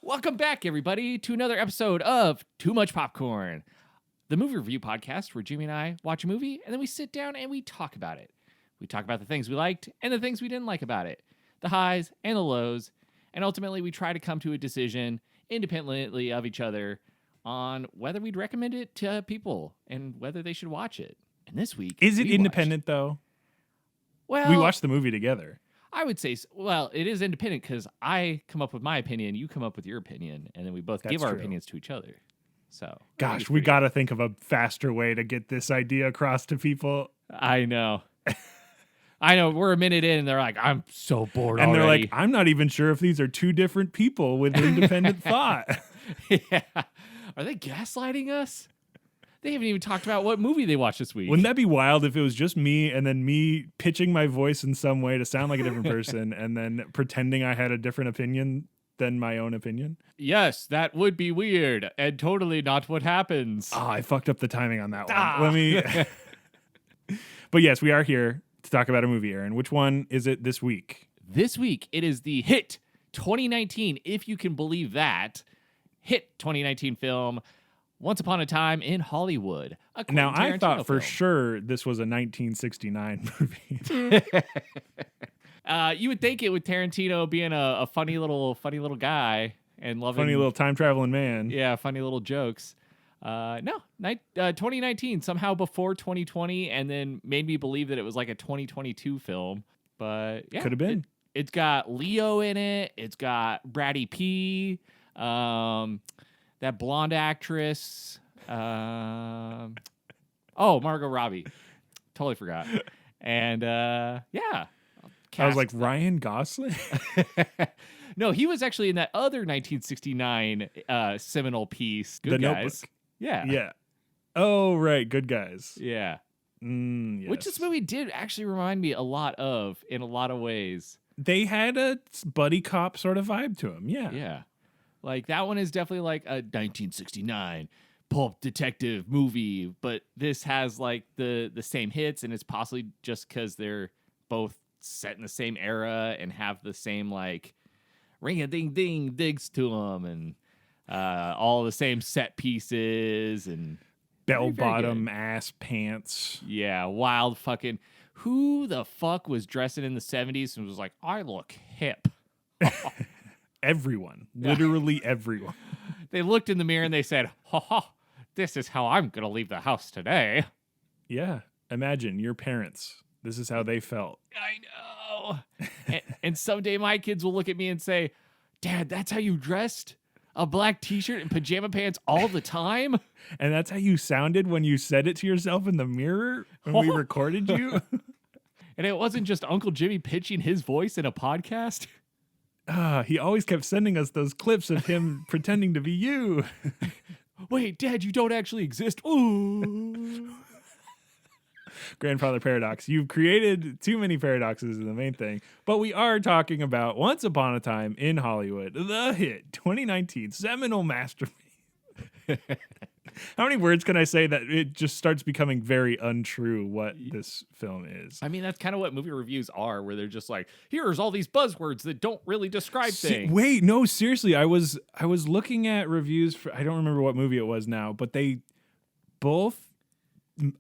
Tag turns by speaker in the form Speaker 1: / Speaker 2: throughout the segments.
Speaker 1: Welcome back, everybody, to another episode of Too Much Popcorn, the movie review podcast where Jimmy and I watch a movie and then we sit down and we talk about it. We talk about the things we liked and the things we didn't like about it, the highs and the lows, and ultimately we try to come to a decision independently of each other on whether we'd recommend it to people and whether they should watch it. And this week,
Speaker 2: is it independent though?
Speaker 1: Well,
Speaker 2: we watched the movie together.
Speaker 1: I would say, well, it is independent because I come up with my opinion, you come up with your opinion, and then we both give our opinions to each other. So,
Speaker 2: gosh, we got to think of a faster way to get this idea across to people.
Speaker 1: I know. We're a minute in, and they're like, I'm so bored
Speaker 2: and
Speaker 1: already.
Speaker 2: They're like, I'm not even sure if these are two different people with independent thought.
Speaker 1: Yeah. Are they gaslighting us? They haven't even talked about what movie they watched this week.
Speaker 2: Wouldn't that be wild if it was just me and then me pitching my voice in some way to sound like a different person and then pretending I had a different opinion than my own opinion?
Speaker 1: Yes, that would be weird and totally not what happens.
Speaker 2: Oh, I fucked up the timing on that one. But yes, we are here to talk about a movie, Aaron. Which one is it this week?
Speaker 1: This week, it is the hit 2019, if you can believe that, hit 2019 film, Once Upon a Time in Hollywood.
Speaker 2: Now, I thought for
Speaker 1: film.
Speaker 2: sure this was a 1969 movie.
Speaker 1: You would think it with Tarantino being a funny little guy and loving
Speaker 2: funny little time traveling man.
Speaker 1: Yeah, funny little jokes. 2019 somehow before 2020, and then made me believe that it was like a 2022 film. But yeah,
Speaker 2: could have been.
Speaker 1: It's got Leo in it. It's got Braddy P. That blonde actress. Margot Robbie. Totally forgot. And yeah.
Speaker 2: I was like, Ryan Gosling?
Speaker 1: No, he was actually in that other 1969 seminal piece, Good
Speaker 2: The
Speaker 1: Guys.
Speaker 2: Notebook.
Speaker 1: Yeah.
Speaker 2: Yeah. Oh, right. Good Guys.
Speaker 1: Yeah.
Speaker 2: Yes.
Speaker 1: Which this movie did actually remind me a lot of in a lot of ways.
Speaker 2: They had a buddy cop sort of vibe to them. Yeah.
Speaker 1: Yeah. Like that one is definitely like a 1969 pulp detective movie, but this has like the same hits, and it's possibly just because they're both set in the same era and have the same like ring-a-ding-ding digs to them, and all the same set pieces and
Speaker 2: bell-bottom ass pants.
Speaker 1: Yeah, wild fucking. Who the fuck was dressing in the 70s and was like, I look hip?
Speaker 2: Everyone. Literally everyone.
Speaker 1: They looked in the mirror and they said, ha ha, this is how I'm going to leave the house today.
Speaker 2: Yeah. Imagine your parents. This is how they felt.
Speaker 1: I know. and someday my kids will look at me and say, Dad, that's how you dressed? A black t-shirt and pajama pants all the time?
Speaker 2: And that's how you sounded when you said it to yourself in the mirror when we recorded you?
Speaker 1: And it wasn't just Uncle Jimmy pitching his voice in a podcast?
Speaker 2: He always kept sending us those clips of him pretending to be you.
Speaker 1: Wait, Dad, you don't actually exist. Ooh.
Speaker 2: Grandfather paradox. You've created too many paradoxes is the main thing. But we are talking about Once Upon a Time in Hollywood, the hit 2019 seminal masterpiece. How many words can I say that it just starts becoming very untrue what this film is?
Speaker 1: I mean, that's kind of what movie reviews are, where they're just like, here's all these buzzwords that don't really describe things.
Speaker 2: Wait, no, seriously. I was looking at reviews for, I don't remember what movie it was now, but they both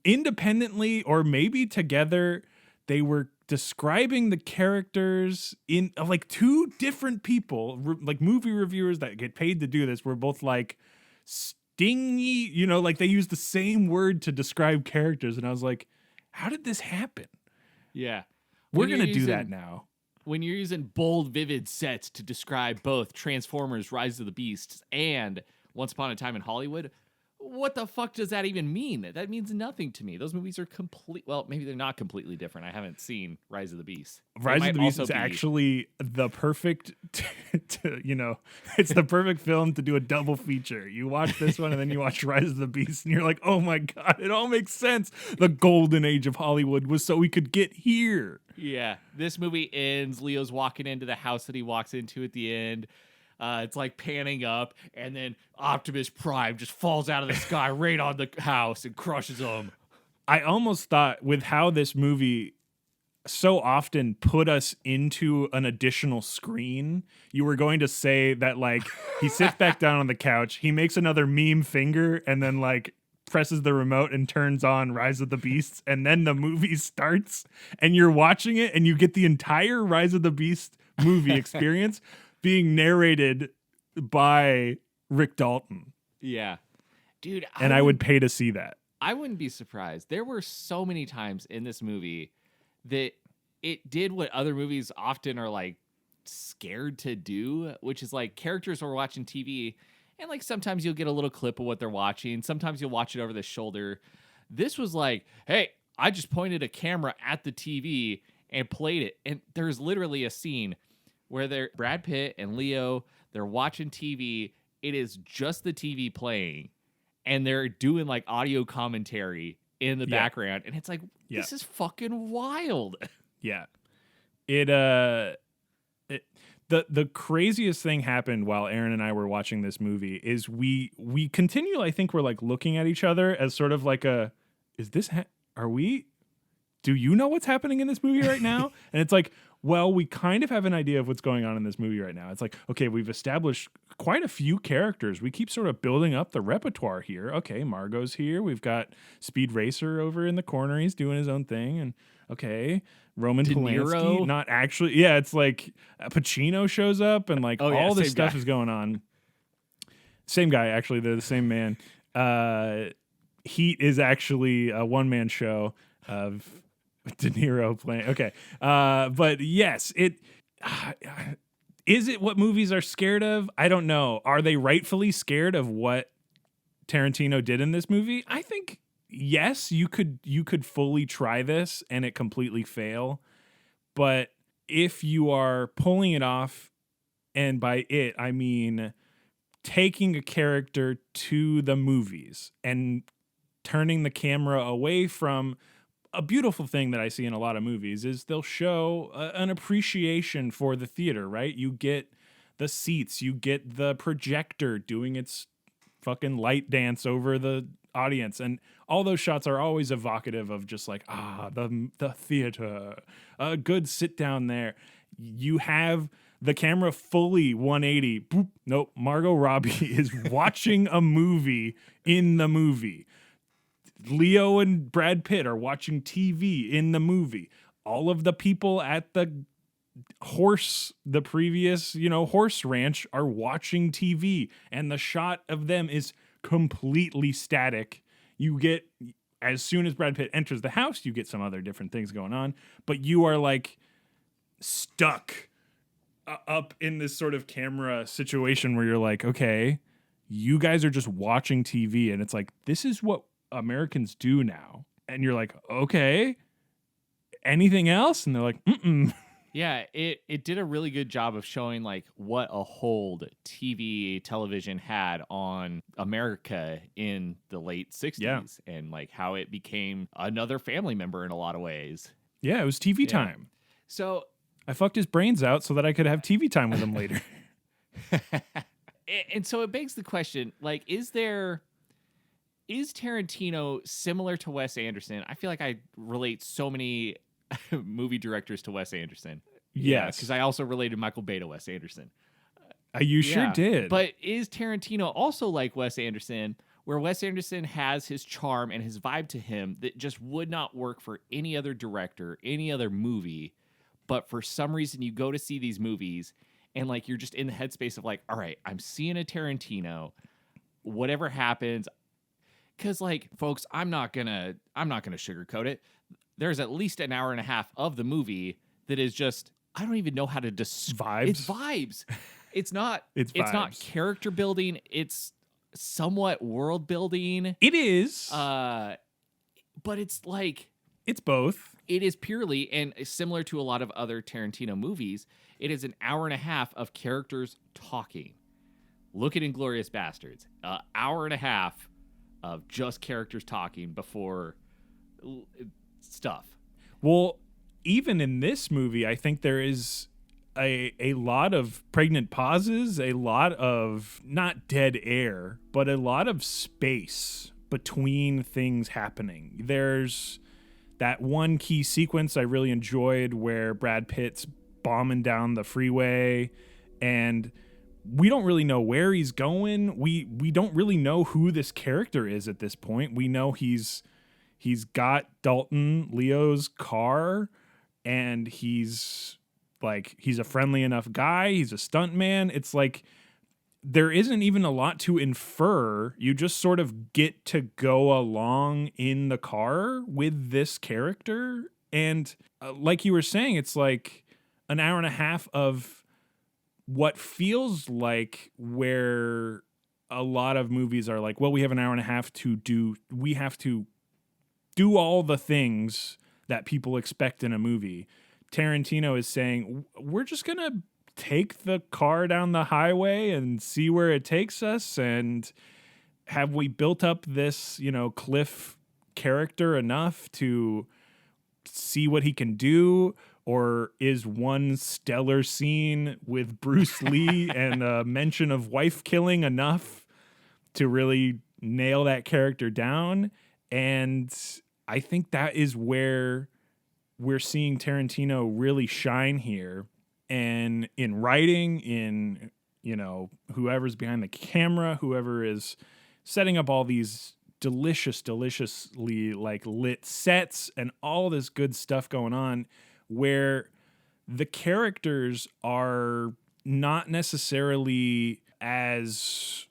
Speaker 2: independently or maybe together, they were describing the characters in like two different people, like movie reviewers that get paid to do this, were both like stingy, like they use the same word to describe characters. And I was like, how did this happen?
Speaker 1: Yeah.
Speaker 2: We're going to do that now.
Speaker 1: When you're using bold, vivid sets to describe both Transformers, Rise of the Beasts, and Once Upon a Time in Hollywood, what the fuck does that even mean? That means nothing to me. Those movies are well, maybe they're not completely different. I haven't seen Rise of the Beast.
Speaker 2: Rise of the Beast is actually the perfect, it's the perfect film to do a double feature. You watch this one and then you watch Rise of the Beast and you're like, oh my God, it all makes sense. The golden age of Hollywood was so we could get here.
Speaker 1: Yeah. This movie ends. Leo's walking into the house that he walks into at the end. It's like panning up, and then Optimus Prime just falls out of the sky right on the house and crushes him.
Speaker 2: I almost thought with how this movie so often put us into an additional screen, you were going to say that, like, he sits back down on the couch, he makes another meme finger, and then, like, presses the remote and turns on Rise of the Beasts, and then the movie starts, and you're watching it, and you get the entire Rise of the Beast movie experience being narrated by Rick Dalton.
Speaker 1: Yeah. Dude.
Speaker 2: I would pay to see that.
Speaker 1: I wouldn't be surprised. There were so many times in this movie that it did what other movies often are like scared to do, which is like characters are watching TV and like sometimes you'll get a little clip of what they're watching. Sometimes you'll watch it over the shoulder. This was like, hey, I just pointed a camera at the TV and played it. And there's literally a scene where Brad Pitt and Leo, they're watching TV. It is just the TV playing, and they're doing like audio commentary in the background, and it's like, this is fucking wild.
Speaker 2: Yeah. The craziest thing happened while Aaron and I were watching this movie is we continually, I think we're like looking at each other as sort of like do you know what's happening in this movie right now? And it's like, well, we kind of have an idea of what's going on in this movie right now. It's like, okay, we've established quite a few characters. We keep sort of building up the repertoire here. Okay, Margot's here. We've got Speed Racer over in the corner. He's doing his own thing. And okay, Roman Polanski, not actually. Yeah, it's like Pacino shows up and like all this stuff is going on. Same guy, actually. They're the same man. Heat is actually a one-man show of De Niro playing. Okay. But yes, is it what movies are scared of? I don't know. Are they rightfully scared of what Tarantino did in this movie? I think yes, you could fully try this and it completely fail. But if you are pulling it off, and by it, I mean taking a character to the movies and turning the camera away from a beautiful thing that I see in a lot of movies is they'll show an appreciation for the theater, right? You get the seats, you get the projector doing its fucking light dance over the audience. And all those shots are always evocative of just like, the theater, a good sit down there. You have the camera fully 180. Boop, nope. Margot Robbie is watching a movie in the movie. Leo and Brad Pitt are watching TV in the movie. All of the people at the previous horse ranch are watching TV, and the shot of them is completely static. You get, as soon as Brad Pitt enters the house, you get some other different things going on, but you are like stuck up in this sort of camera situation where you're like, okay, you guys are just watching TV, and it's like, this is what Americans do now. And you're like, okay, anything else? And they're like, mm-mm.
Speaker 1: Yeah, it did a really good job of showing like what a hold television had on America in the late 60s and like how it became another family member in a lot of ways.
Speaker 2: Yeah, it was TV time.
Speaker 1: So
Speaker 2: I fucked his brains out so that I could have TV time with him later.
Speaker 1: And so it begs the question, like, is Tarantino similar to Wes Anderson? I feel like I relate so many movie directors to Wes Anderson.
Speaker 2: Yes.
Speaker 1: Because I also related Michael Bay to Wes Anderson.
Speaker 2: You sure did.
Speaker 1: But is Tarantino also like Wes Anderson, where Wes Anderson has his charm and his vibe to him that just would not work for any other director, any other movie, but for some reason you go to see these movies and like you're just in the headspace of like, all right, I'm seeing a Tarantino, whatever happens. Because, like, folks, I'm not gonna sugarcoat it. There's at least an hour and a half of the movie that is just, I don't even know how to describe. It's vibes. It's not character building. It's somewhat world building.
Speaker 2: It is.
Speaker 1: But it's like
Speaker 2: It's both.
Speaker 1: it is purely, and similar to a lot of other Tarantino movies, it is an hour and a half of characters talking. Look at Inglourious Bastards. Hour and a half of just characters talking before stuff.
Speaker 2: Well, even in this movie, I think there is a lot of pregnant pauses, a lot of not dead air, but a lot of space between things happening. There's that one key sequence I really enjoyed where Brad Pitt's bombing down the freeway and we don't really know where he's going. We don't really know who this character is at this point. We know he's got Dalton Leo's car and he's a friendly enough guy. He's a stuntman. It's like there isn't even a lot to infer. You just sort of get to go along in the car with this character. And like you were saying, it's like an hour and a half of what feels like where a lot of movies are like, well, we have an hour and a half to do. We have to do all the things that people expect in a movie. Tarantino is saying, we're just going to take the car down the highway and see where it takes us. And have we built up this, Cliff character enough to see what he can do? Or is one stellar scene with Bruce Lee and a mention of wife killing enough to really nail that character down? And I think that is where we're seeing Tarantino really shine here. And in writing, in, whoever's behind the camera, whoever is setting up all these deliciously lit sets and all this good stuff going on, where the characters are not necessarily as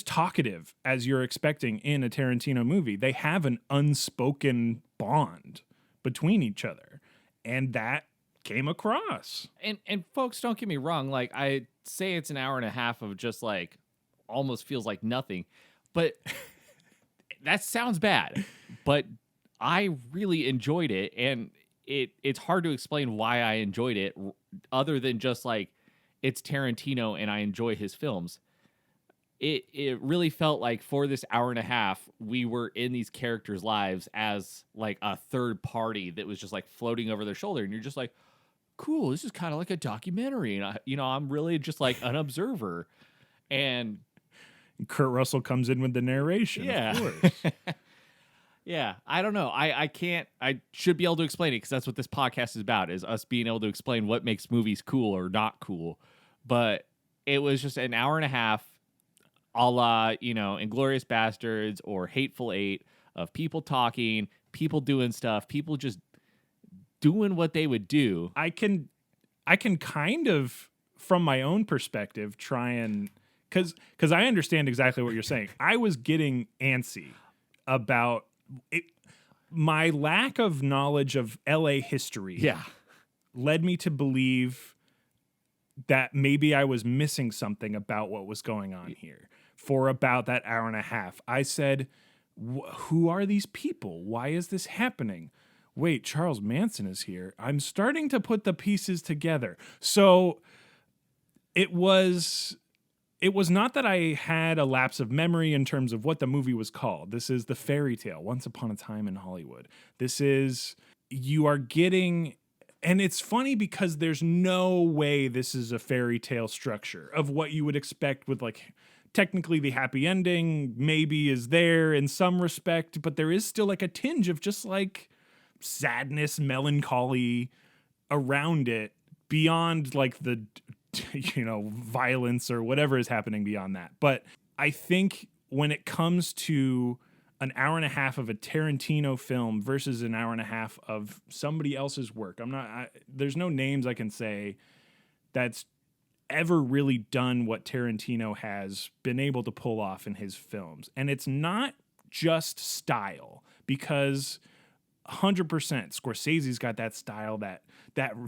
Speaker 2: talkative as you're expecting in a Tarantino movie. They have an unspoken bond between each other, and that came across.
Speaker 1: And folks, don't get me wrong. Like, I say it's an hour and a half of just like almost feels like nothing, but that sounds bad. But I really enjoyed it, and it's hard to explain why I enjoyed it, other than just like it's Tarantino and I enjoy his films. It really felt like for this hour and a half, we were in these characters' lives as like a third party that was just like floating over their shoulder, and you're just like, cool, this is kind of like a documentary, and I'm really just like an observer. And
Speaker 2: Kurt Russell comes in with the narration.
Speaker 1: Yeah.
Speaker 2: Of course.
Speaker 1: Yeah, I don't know. I should be able to explain it because that's what this podcast is about, is us being able to explain what makes movies cool or not cool. But it was just an hour and a half, a la, Inglourious Bastards or Hateful Eight, of people talking, people doing stuff, people just doing what they would do.
Speaker 2: I can kind of, from my own perspective, try and, because I understand exactly what you're saying. I was getting antsy about it. My lack of knowledge of LA history led me to believe that maybe I was missing something about what was going on here for about that hour and a half. I said, who are these people? Why is this happening? Wait, Charles Manson is here. I'm starting to put the pieces together. So it was not that I had a lapse of memory in terms of what the movie was called. This is The Fairy Tale, Once Upon a Time in Hollywood. You are getting, and it's funny because there's no way this is a fairy tale structure of what you would expect with, like, technically the happy ending maybe is there in some respect, but there is still like a tinge of just like sadness, melancholy around it beyond like the violence or whatever is happening beyond that. But I think when it comes to an hour and a half of a Tarantino film versus an hour and a half of somebody else's work, there's no names I can say that's ever really done what Tarantino has been able to pull off in his films. And it's not just style, because 100% Scorsese's got that style, that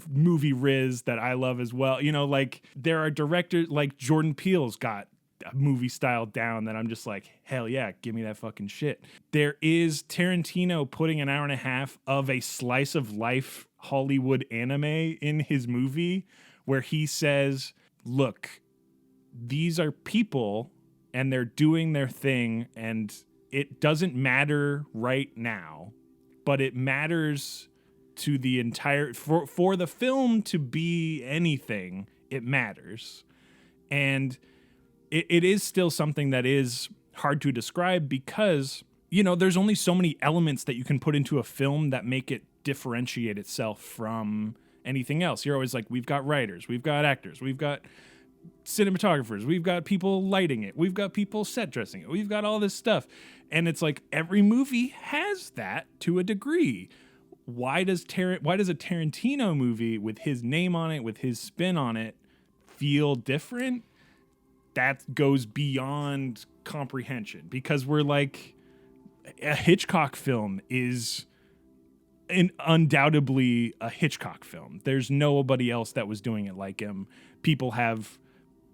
Speaker 2: movie riz that I love as well. Like there are directors like Jordan Peele's got movie style down that I'm just like, hell yeah, give me that fucking shit. There is Tarantino putting an hour and a half of a slice of life Hollywood anime in his movie where he says, look, these are people and they're doing their thing, and it doesn't matter right now, but it matters to the entire, for the film to be anything, it matters. And it is still something that is hard to describe because, you know, there's only so many elements that you can put into a film that make it differentiate itself from anything else. You're always like, we've got writers, we've got actors, we've got cinematographers, we've got people lighting it, we've got people set dressing it, we've got all this stuff. And it's like every movie has that to a degree. Why does a Tarantino movie with his name on it, with his spin on it, feel different? That goes beyond comprehension, because we're like, a Hitchcock film is undoubtedly a Hitchcock film. There's nobody else that was doing it like him. People have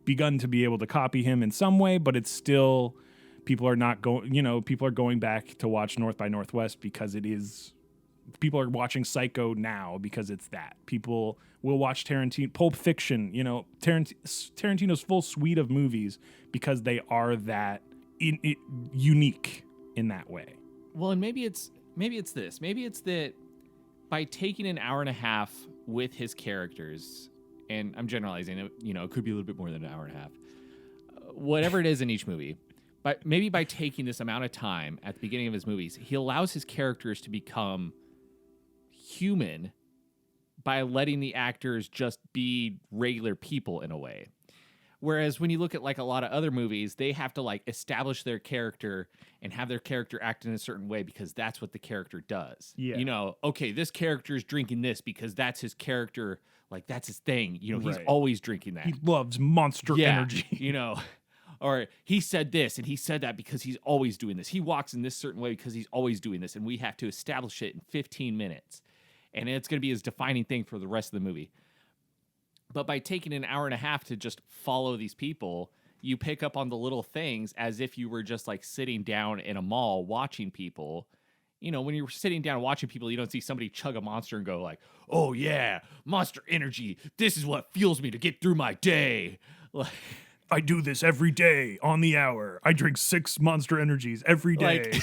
Speaker 2: begun to be able to copy him in some way, but it's still, people are going back to watch North by Northwest because it is, people are watching Psycho now because it's that. People will watch Pulp Fiction, Tarantino's full suite of movies because they are that unique in that way.
Speaker 1: Well, and maybe it's this. Maybe it's that by taking an hour and a half with his characters, and I'm generalizing it, it could be a little bit more than an hour and a half, whatever it is in each movie, but maybe by taking this amount of time at the beginning of his movies, he allows his characters to become human by letting the actors just be regular people in a way. Whereas when you look at like a lot of other movies, they have to like establish their character and have their character act in a certain way because that's what the character does.
Speaker 2: Yeah.
Speaker 1: Okay, this character is drinking this because that's his character, like that's his thing. He's
Speaker 2: Right.
Speaker 1: always drinking that.
Speaker 2: He loves Monster Energy.
Speaker 1: Or he said this and he said that because he's always doing this. He walks in this certain way because he's always doing this, and we have to establish it in 15 minutes. And it's going to be his defining thing for the rest of the movie. But by taking an hour and a half to just follow these people, you pick up on the little things as if you were just like sitting down in a mall watching people. When you're sitting down watching people, you don't see somebody chug a Monster and go like, oh yeah, Monster Energy. This is what fuels me to get through my day.
Speaker 2: I do this every day on the hour. I drink 6 Monster Energies every day.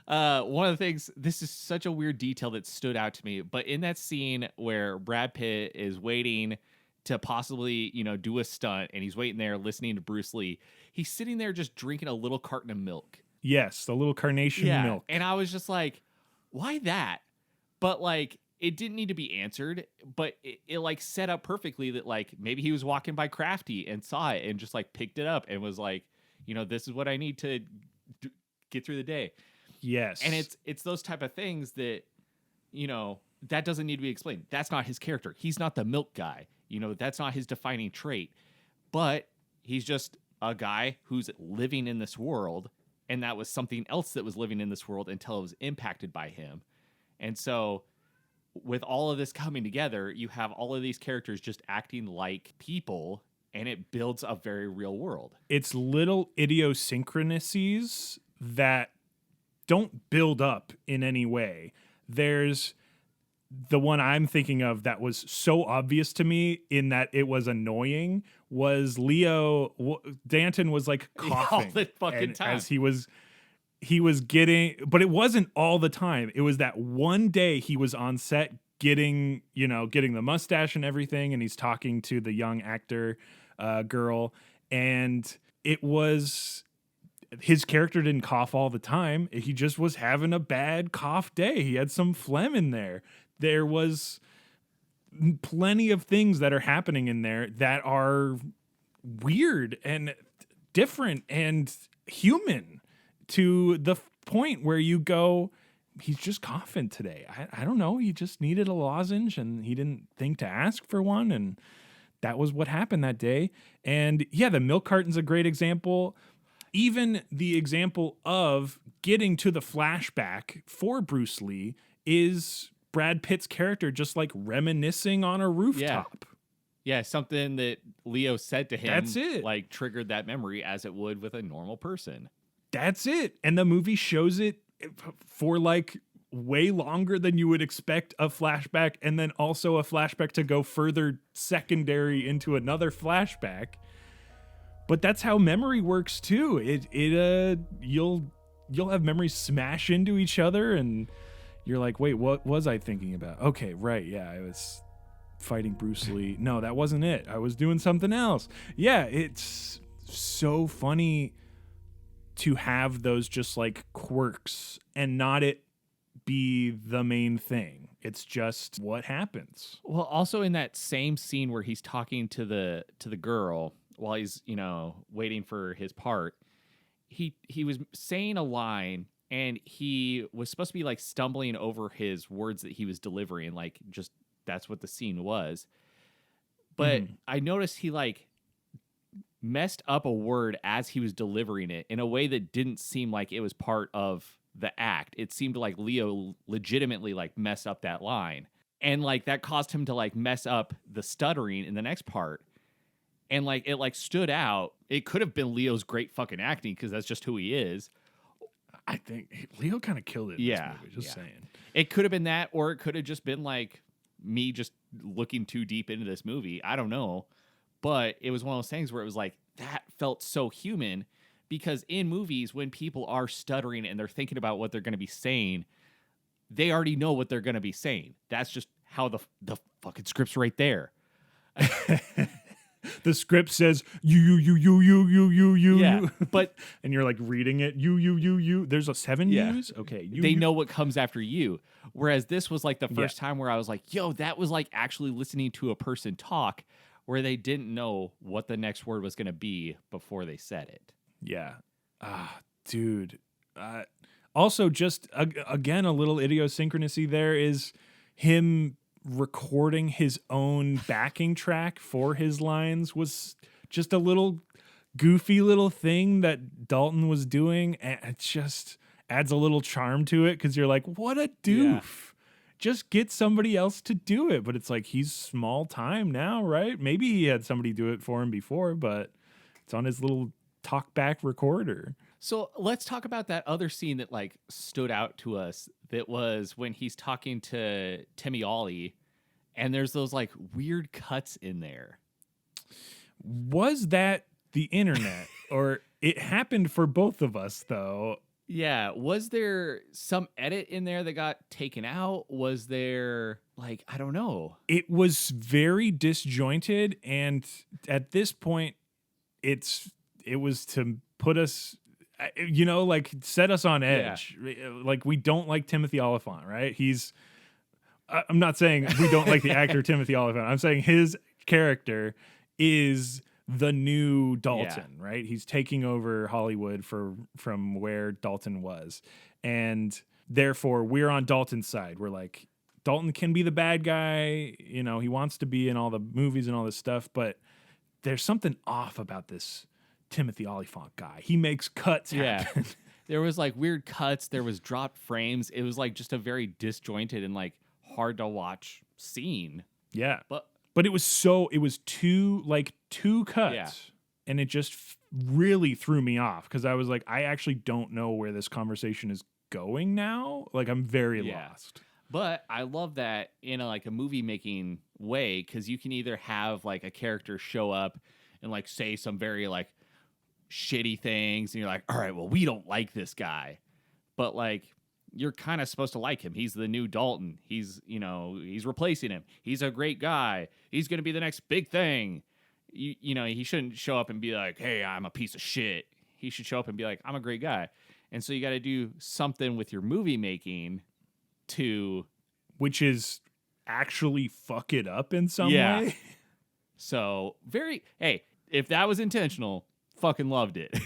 Speaker 1: One of the things, this is such a weird detail that stood out to me, but in that scene where Brad Pitt is waiting to possibly, do a stunt, and he's waiting there listening to Bruce Lee, he's sitting there just drinking a little carton of milk.
Speaker 2: Yes, the little carnation milk.
Speaker 1: And I was just like, why that? But like, it didn't need to be answered, but it like set up perfectly that like maybe he was walking by Crafty and saw it and just like picked it up and was like, this is what I need to get through the day.
Speaker 2: Yes.
Speaker 1: And it's those type of things that, that doesn't need to be explained. That's not his character. He's not the milk guy. That's not his defining trait. But he's just a guy who's living in this world, and that was something else that was living in this world until it was impacted by him. And so with all of this coming together, you have all of these characters just acting like people, and it builds a very real world.
Speaker 2: It's little idiosyncrasies that don't build up in any way. There's the one I'm thinking of that was so obvious to me in that it was annoying was Danton was like coughing
Speaker 1: all the fucking time
Speaker 2: as he was getting, but it wasn't all the time. It was that one day he was on set getting the mustache and everything, and he's talking to the young actor girl, and it was, his character didn't cough all the time. He just was having a bad cough day. He had some phlegm in there. There was plenty of things that are happening in there that are weird and different and human to the point where you go, he's just coughing today. I don't know. He just needed a lozenge and he didn't think to ask for one. And that was what happened that day. And yeah, the milk carton's a great example. Even the example of getting to the flashback for Bruce Lee is Brad Pitt's character just like reminiscing on a rooftop.
Speaker 1: Yeah, something that Leo said to him
Speaker 2: That's it.
Speaker 1: like triggered that memory as it would with a normal person.
Speaker 2: That's it. And the movie shows it for like way longer than you would expect a flashback, and then also a flashback to go further secondary into another flashback. But that's how memory works too. You'll have memories smash into each other and you're like, wait, what was I thinking about? Okay, right, yeah, I was fighting Bruce Lee. No, that wasn't it. I was doing something else. Yeah, it's so funny to have those just like quirks and not it be the main thing. It's just what happens.
Speaker 1: Well, also in that same scene where he's talking to the girl while he's, waiting for his part, he was saying a line and he was supposed to be like stumbling over his words that he was delivering, like just that's what the scene was. But I noticed he like messed up a word as he was delivering it in a way that didn't seem like it was part of the act. It seemed like Leo legitimately like messed up that line. And like that caused him to like mess up the stuttering in the next part. And like it like stood out. It could have been Leo's great fucking acting because that's just who he is.
Speaker 2: I think Leo kind of killed it in this movie, just saying.
Speaker 1: It could have been that, or it could have just been like me just looking too deep into this movie. I don't know. But it was one of those things where it was like, that felt so human, because in movies, when people are stuttering and they're thinking about what they're going to be saying, they already know what they're going to be saying. That's just how the fucking script's right there.
Speaker 2: The script says you.
Speaker 1: Yeah, but
Speaker 2: and you're like reading it. You. There's a 7 U's. Okay,
Speaker 1: they know what comes after you. Whereas this was like the first time where I was like, yo, that was like actually listening to a person talk, where they didn't know what the next word was going to be before they said it.
Speaker 2: Yeah, dude. Also, just again, a little idiosyncrasy there is him recording his own backing track for his lines was just a little goofy little thing that Dalton was doing, and it just adds a little charm to it because you're like, what a doof. Yeah. Just get somebody else to do it. But it's like, he's small time now, right? Maybe he had somebody do it for him before, but it's on his little talkback recorder.
Speaker 1: So let's talk about that other scene that like stood out to us. That was when he's talking to Timmy Ollie, and there's those like weird cuts in there.
Speaker 2: Was that the internet, or it happened for both of us though?
Speaker 1: Yeah. Was there some edit in there that got taken out? Was there like, I don't know.
Speaker 2: It was very disjointed, and at this point it was to put us, like set us on edge. Yeah. Like, we don't like Timothy Olyphant, right? I'm not saying we don't like the actor Timothy Olyphant. I'm saying his character is the new Dalton, right? He's taking over Hollywood from where Dalton was. And therefore, we're on Dalton's side. We're like, Dalton can be the bad guy. He wants to be in all the movies and all this stuff, but there's something off about this Timothy Olyphant guy. He makes cuts happen.
Speaker 1: There was like weird cuts. There was dropped frames. It was like just a very disjointed and like hard to watch scene.
Speaker 2: Yeah. But it was two cuts.
Speaker 1: Yeah.
Speaker 2: And it just really threw me off because I was like, I actually don't know where this conversation is going now. Like, I'm very lost.
Speaker 1: But I love that in a movie making way, because you can either have like a character show up and like say some very like shitty things, and you're like, all right, well, we don't like this guy, but like you're kind of supposed to like him. He's the new Dalton. He's replacing him. He's a great guy. He's going to be the next big thing. He shouldn't show up and be like, hey, I'm a piece of shit. He should show up and be like, I'm a great guy. And so you got to do something with your movie making
Speaker 2: which is actually fuck it up in some way.
Speaker 1: So if that was intentional, fucking loved it.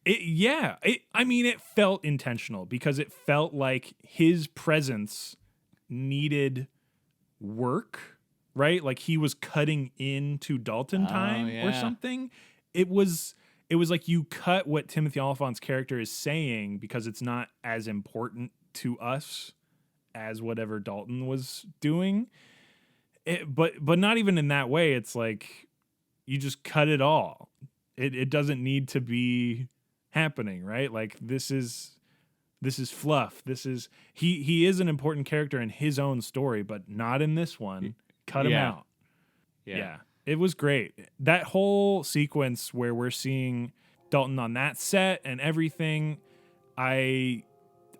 Speaker 2: It felt intentional because it felt like his presence needed work, right? Like he was cutting into Dalton time or something. It was like you cut what Timothy Olyphant's character is saying because it's not as important to us as whatever Dalton was doing. But not even in that way. It's like you just cut it all. It doesn't need to be happening, right? Like this is fluff. This is he is an important character in his own story, but not in this one. Cut him
Speaker 1: Yeah.
Speaker 2: out. Yeah. It was great. That whole sequence where we're seeing Dalton on that set and everything, I'm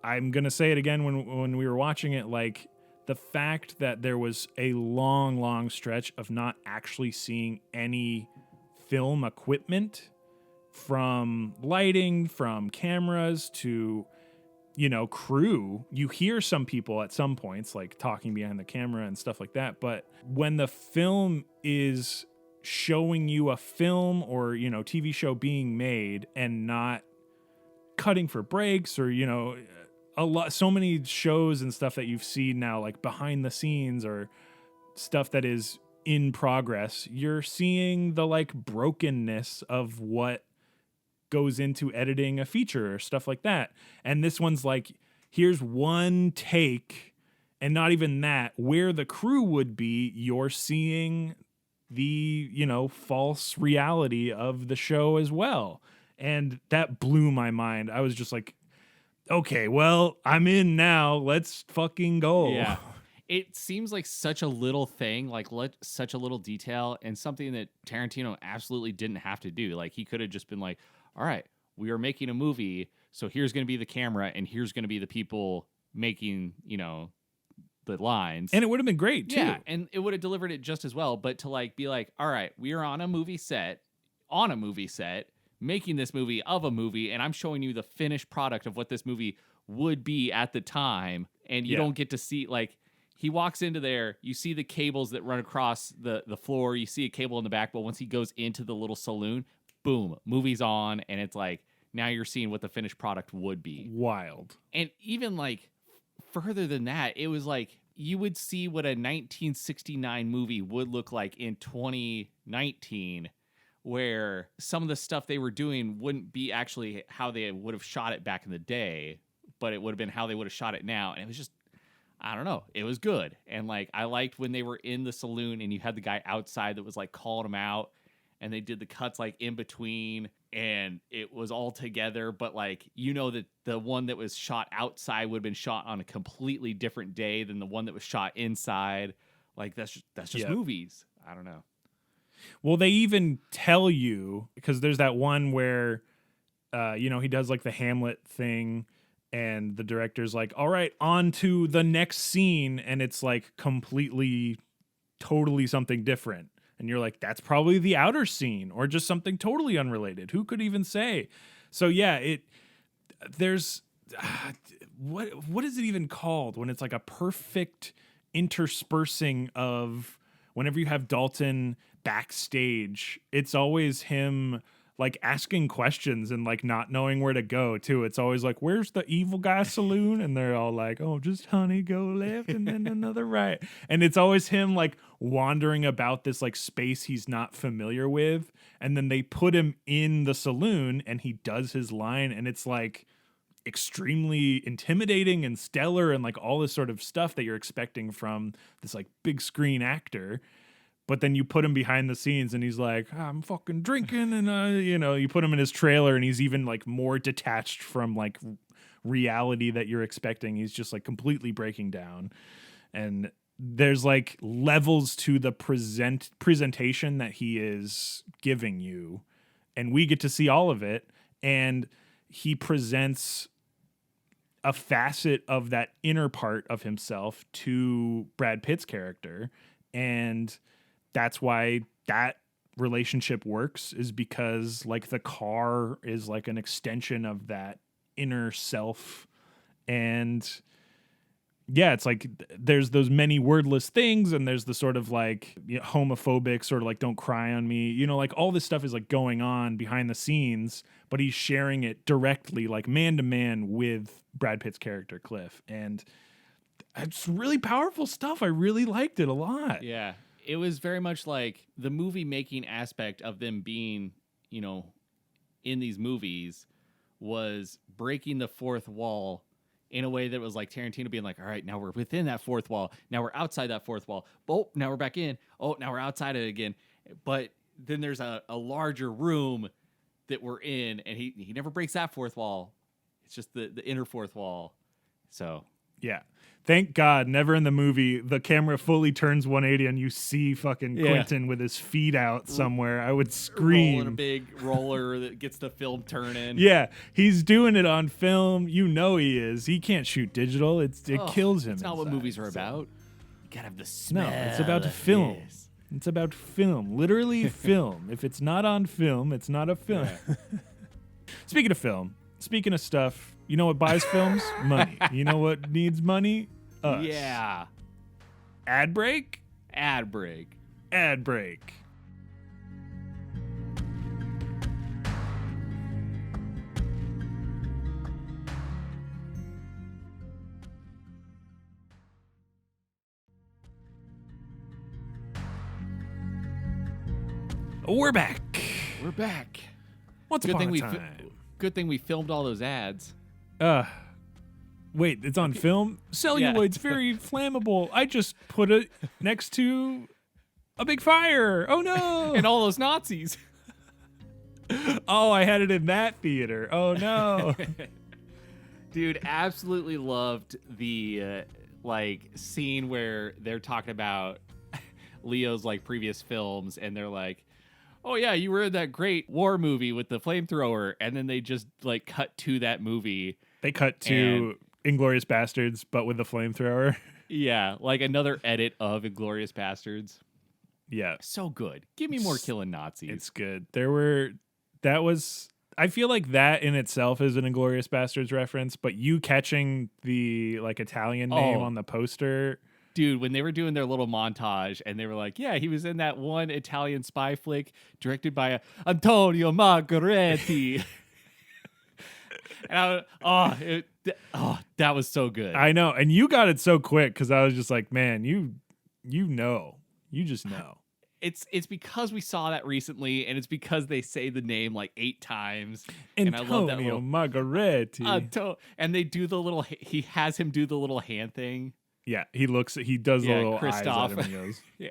Speaker 2: going to say it again when we were watching it, like the fact that there was a long stretch of not actually seeing any film equipment, from lighting, from cameras to crew. You hear some people at some points like talking behind the camera and stuff like that, but when the film is showing you a film or TV show being made and not cutting for breaks, or so many shows and stuff that you've seen now, like behind the scenes or stuff that is in progress, you're seeing the like brokenness of what goes into editing a feature or stuff like that. And this one's like, here's one take, and not even that, where the crew would be, you're seeing the false reality of the show as well. And that blew my mind. I was just like, okay, well, I'm in now, let's fucking go.
Speaker 1: Yeah. It seems like such a little thing, like such a little detail, and something that Tarantino absolutely didn't have to do. Like he could have just been like, all right, we are making a movie, so here's going to be the camera and here's going to be the people making, the lines.
Speaker 2: And it would have been great too.
Speaker 1: Yeah, and it would have delivered it just as well, but to like be like, all right, we are on a movie set, making this movie of a movie, and I'm showing you the finished product of what this movie would be at the time, and you don't get to see, like, he walks into there, you see the cables that run across the floor, you see a cable in the back, but once he goes into the little saloon, boom, movie's on, and it's like, now you're seeing what the finished product would be.
Speaker 2: Wild.
Speaker 1: And even like further than that, it was like you would see what a 1969 movie would look like in 2019, where some of the stuff they were doing wouldn't be actually how they would have shot it back in the day, but it would have been how they would have shot it now. And it was just, I don't know, it was good. And like, I liked when they were in the saloon and you had the guy outside that was like calling them out, and they did the cuts like in between, and it was all together. But like, that the one that was shot outside would have been shot on a completely different day than the one that was shot inside. Like that's just movies. I don't know.
Speaker 2: Well, they even tell you, because there's that one where, he does like the Hamlet thing, and the director's like, all right, on to the next scene. And it's like totally something different. And you're like, that's probably the outer scene or just something totally unrelated. Who could even say? So yeah, there's what is it even called when it's like a perfect interspersing of, whenever you have Dalton backstage, it's always him like asking questions and like not knowing where to go too. It's always like, where's the evil guy saloon? And they're all like, oh, just honey, go left and then another right. And it's always him like wandering about this like space he's not familiar with. And then they put him in the saloon and he does his line, and it's like extremely intimidating and stellar and like all this sort of stuff that you're expecting from this like big screen actor. But then you put him behind the scenes and he's like, I'm fucking drinking. And, you put him in his trailer and he's even like more detached from like reality that you're expecting. He's just like completely breaking down. And there's like levels to the presentation that he is giving you. And we get to see all of it. And he presents a facet of that inner part of himself to Brad Pitt's character. And that's why that relationship works, is because like the car is like an extension of that inner self. And yeah, it's like there's those many wordless things, and there's the sort of like homophobic sort of like don't cry on me, like all this stuff is like going on behind the scenes, but he's sharing it directly, like man to man, with Brad Pitt's character Cliff. And it's really powerful stuff. I really liked it a lot.
Speaker 1: Yeah. It was very much like the movie making aspect of them being, in these movies was breaking the fourth wall in a way that was like Tarantino being like, all right, now we're within that fourth wall. Now we're outside that fourth wall. Oh, now we're back in. Oh, now we're outside it again. But then there's a larger room that we're in, and he never breaks that fourth wall. It's just the inner fourth wall. So
Speaker 2: Yeah. Thank God, never in the movie the camera fully turns 180 and you see fucking
Speaker 1: Yeah.
Speaker 2: Quentin with his feet out somewhere. I would
Speaker 1: rolling a
Speaker 2: scream.
Speaker 1: big roller that gets the film turning.
Speaker 2: Yeah, he's doing it on film. You know he is. He can't shoot digital. It
Speaker 1: Ugh,
Speaker 2: kills him.
Speaker 1: It's not what
Speaker 2: inside,
Speaker 1: movies are
Speaker 2: so.
Speaker 1: about. You gotta have the smell.
Speaker 2: No, it's about
Speaker 1: of
Speaker 2: film.
Speaker 1: this.
Speaker 2: It's about film. Literally film. If it's not on film, it's not a film. Speaking of film, speaking of stuff, you know what buys films? Money. You know what needs money? Us.
Speaker 1: Yeah.
Speaker 2: Ad break?
Speaker 1: Ad break.
Speaker 2: Ad break. We're back.
Speaker 1: We're back.
Speaker 2: Once
Speaker 1: Good
Speaker 2: upon
Speaker 1: thing
Speaker 2: a
Speaker 1: we
Speaker 2: time.
Speaker 1: good thing we filmed all those ads.
Speaker 2: Wait, it's on film? Celluloid's very flammable. I just put it next to a big fire. Oh no.
Speaker 1: And all those Nazis.
Speaker 2: Oh, I had it in that theater. Oh no.
Speaker 1: Dude, absolutely loved the like scene where they're talking about Leo's like previous films, and they're like, "Oh yeah, you were in that great war movie with the flamethrower," and then they just like cut to that movie.
Speaker 2: They cut to Inglourious Bastards, but with the flamethrower.
Speaker 1: Yeah, like another edit of Inglourious Bastards.
Speaker 2: Yeah,
Speaker 1: So good. Give me more killing Nazis.
Speaker 2: it's good. I feel like that in itself is an Inglourious Bastards reference, but you catching the like Italian name on the poster.
Speaker 1: Dude, when they were doing their little montage and they were like, yeah, he was in that one Italian spy flick directed by Antonio Margheriti. And that was so good.
Speaker 2: I know, and you got it so quick because I was just like, man, you just know.
Speaker 1: It's because we saw that recently, and it's because they say the name like 8 times. And I love that
Speaker 2: Antonio
Speaker 1: little
Speaker 2: Margheriti.
Speaker 1: and they do the little. He has him do the little hand thing.
Speaker 2: Yeah, he does the
Speaker 1: Yeah,
Speaker 2: little
Speaker 1: Christoph.
Speaker 2: eyes at him and goes,
Speaker 1: Yeah,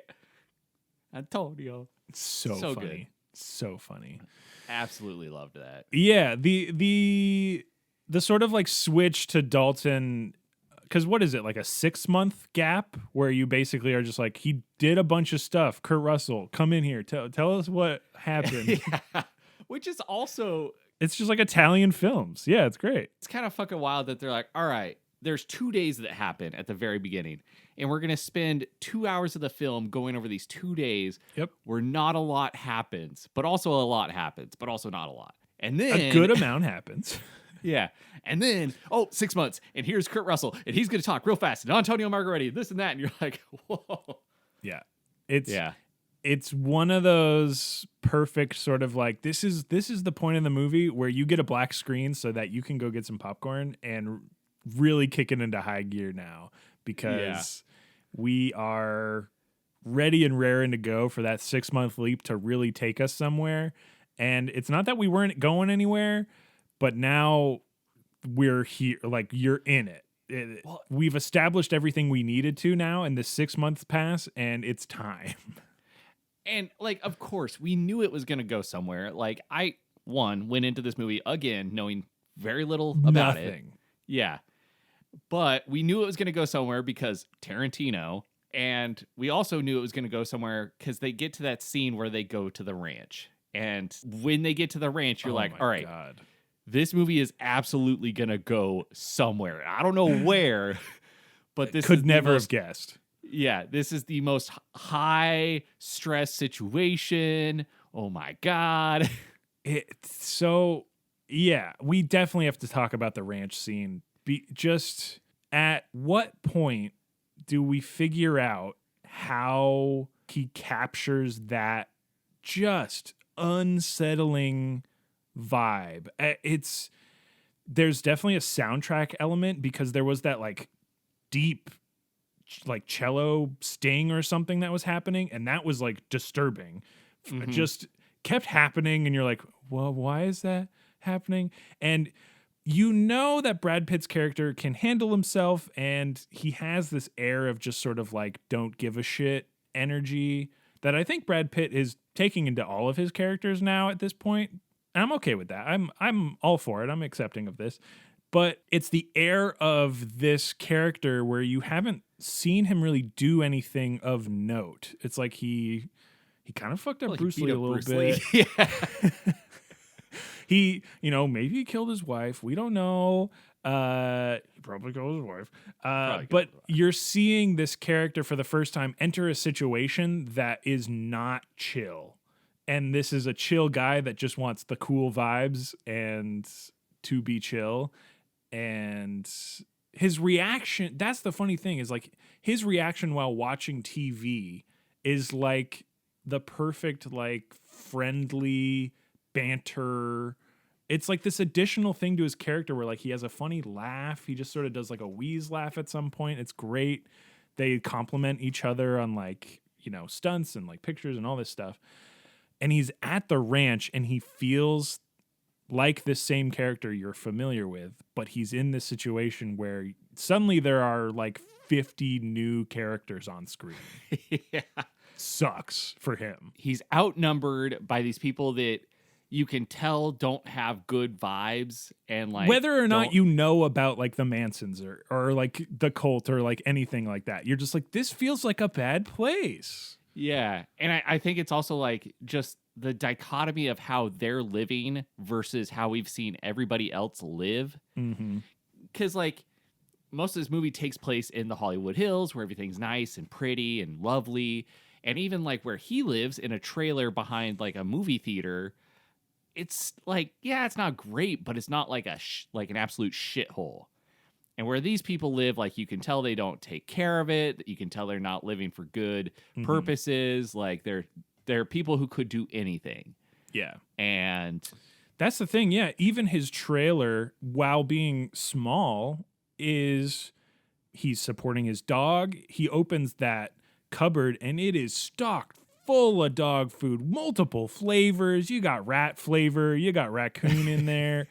Speaker 1: Antonio.
Speaker 2: so
Speaker 1: So
Speaker 2: funny.
Speaker 1: good.
Speaker 2: So funny.
Speaker 1: Absolutely loved that.
Speaker 2: Yeah, the sort of like switch to Dalton, because what is it, like a 6-month gap where you basically are just like, he did a bunch of stuff. Kurt Russell, come in here, tell us what happened.
Speaker 1: Yeah. Which is also,
Speaker 2: It's just like Italian films. Yeah, it's great.
Speaker 1: it's kind of fucking wild that they're like, all right, there's 2 days that happen at the very beginning, and we're gonna spend 2 hours of the film going over these 2 days.
Speaker 2: Yep.
Speaker 1: Where not a lot happens, but also a lot happens, but also not a lot. And then
Speaker 2: A good amount happens.
Speaker 1: yeah. And then, 6 months, and here's Kurt Russell, and he's gonna talk real fast, and Antonio Margheriti, this and that, and you're like, whoa.
Speaker 2: Yeah. It's
Speaker 1: Yeah.
Speaker 2: it's one of those perfect sort of like, this is the point in the movie where you get a black screen so that you can go get some popcorn and really kick it into high gear now, because we are ready and raring to go for that 6-month leap to really take us somewhere. And it's not that we weren't going anywhere, but now we're here. Like, you're in it.
Speaker 1: Well-
Speaker 2: We've established everything we needed to now, and the 6 months pass, and it's time.
Speaker 1: And like, of course, we knew it was gonna go somewhere. Like, I went into this movie again knowing very little about it.
Speaker 2: Nothing.
Speaker 1: Yeah. But we knew it was going to go somewhere because Tarantino, and we also knew it was going to go somewhere because they get to that scene where they go to the ranch. And when they get to the ranch, you're
Speaker 2: Oh
Speaker 1: like,
Speaker 2: my
Speaker 1: all right,
Speaker 2: God.
Speaker 1: this movie is absolutely going to go somewhere. I don't know where, but this
Speaker 2: Could
Speaker 1: is the
Speaker 2: never
Speaker 1: most,
Speaker 2: have guessed.
Speaker 1: yeah, this is the most high stress situation. Oh my God.
Speaker 2: It's so, yeah, we definitely have to talk about the ranch scene. Just at what point do we figure out how he captures that just unsettling vibe? There's definitely a soundtrack element, because there was that like deep like cello sting or something that was happening, and that was like disturbing. Just kept happening, and you're like, well, why is that happening? And you know that Brad Pitt's character can handle himself, and he has this air of just sort of like don't give a shit energy that I think Brad Pitt is taking into all of his characters now at this point. And I'm okay with that. I'm all for it. I'm accepting of this. But it's the air of this character where you haven't seen him really do anything of note. It's like he kind of fucked up
Speaker 1: Well, he
Speaker 2: Bruce
Speaker 1: beat
Speaker 2: Lee a
Speaker 1: up
Speaker 2: little
Speaker 1: Bruce
Speaker 2: bit.
Speaker 1: Lee. Yeah.
Speaker 2: He, maybe he killed his wife. We don't know. He probably killed his wife. But you're seeing this character for the first time enter a situation that is not chill. And this is a chill guy that just wants the cool vibes and to be chill. And his reaction, that's the funny thing, is like his reaction while watching TV is like the perfect, like friendly banter. It's like this additional thing to his character where like he has a funny laugh. He just sort of does like a wheeze laugh at some point. It's great. They compliment each other on like, stunts and like pictures and all this stuff. And he's at the ranch and he feels like this same character you're familiar with, but he's in this situation where suddenly there are like 50 new characters on screen.
Speaker 1: Yeah.
Speaker 2: Sucks for him.
Speaker 1: He's outnumbered by these people that you can tell don't have good vibes, and like
Speaker 2: whether or not you know about like the Mansons or like the cult or like anything like that, you're just like, this feels like a bad place.
Speaker 1: Yeah. And I think it's also like just the dichotomy of how they're living versus how we've seen everybody else live.
Speaker 2: Mm-hmm.
Speaker 1: Because like most of this movie takes place in the Hollywood Hills where everything's nice and pretty and lovely. And even like where he lives in a trailer behind like a movie theater, it's like, yeah, it's not great, but it's not like like an absolute shithole. And where these people live, like you can tell they don't take care of it. You can tell they're not living for good purposes. Like they're people who could do anything.
Speaker 2: Yeah.
Speaker 1: And
Speaker 2: that's the thing. Yeah. Even his trailer, while being small, he's supporting his dog. He opens that cupboard and it is stocked full of dog food, multiple flavors. You got rat flavor, you got raccoon in there.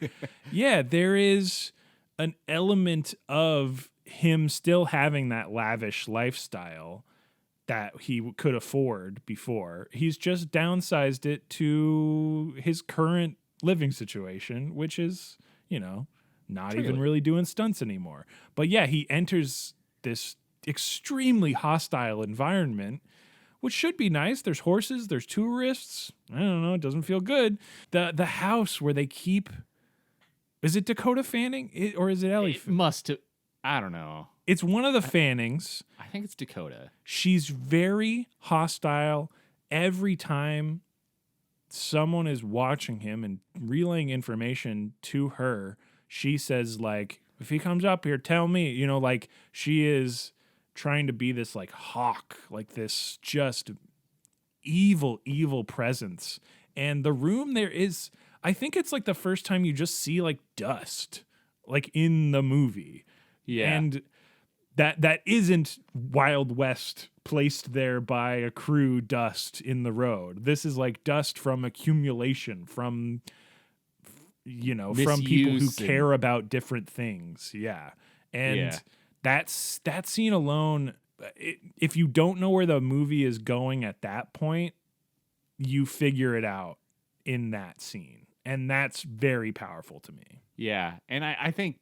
Speaker 2: Yeah, there is an element of him still having that lavish lifestyle that he could afford before. He's just downsized it to his current living situation, which is, not even really doing stunts anymore. But yeah, he enters this extremely hostile environment, which should be nice. There's horses, there's tourists. I don't know, it doesn't feel good. The house where they keep, is it Dakota Fanning or is it Ellie?
Speaker 1: it must have, I don't know.
Speaker 2: It's one of the Fannings.
Speaker 1: I think it's Dakota.
Speaker 2: She's very hostile every time someone is watching him and relaying information to her. She says like, if he comes up here, tell me, like she is trying to be this like hawk, like this just evil presence. And the room there is, I think it's like the first time you just see like dust, like in the movie.
Speaker 1: Yeah.
Speaker 2: And that isn't Wild West placed there by a crew dust in the road. This is like dust from accumulation, from from people who care about different things. Yeah. And that scene alone, if you don't know where the movie is going at that point, you figure it out in that scene. And that's very powerful to me.
Speaker 1: Yeah. And I think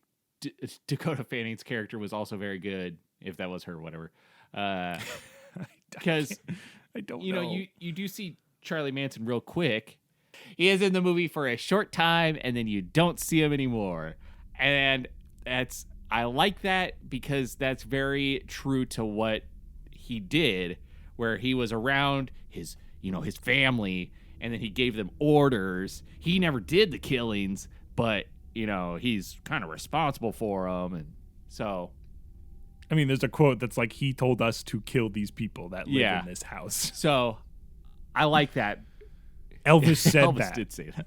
Speaker 1: Dakota Fanning's character was also very good, if that was her, whatever. Because
Speaker 2: I don't know.
Speaker 1: You do see Charlie Manson real quick. He is in the movie for a short time, and then you don't see him anymore. And I like that because that's very true to what he did, where he was around his family, and then he gave them orders. He never did the killings, but he's kind of responsible for them. And so,
Speaker 2: I mean, there's a quote that's like, he told us to kill these people that live in this house.
Speaker 1: So I like that.
Speaker 2: Elvis said
Speaker 1: Elvis
Speaker 2: that.
Speaker 1: did say that.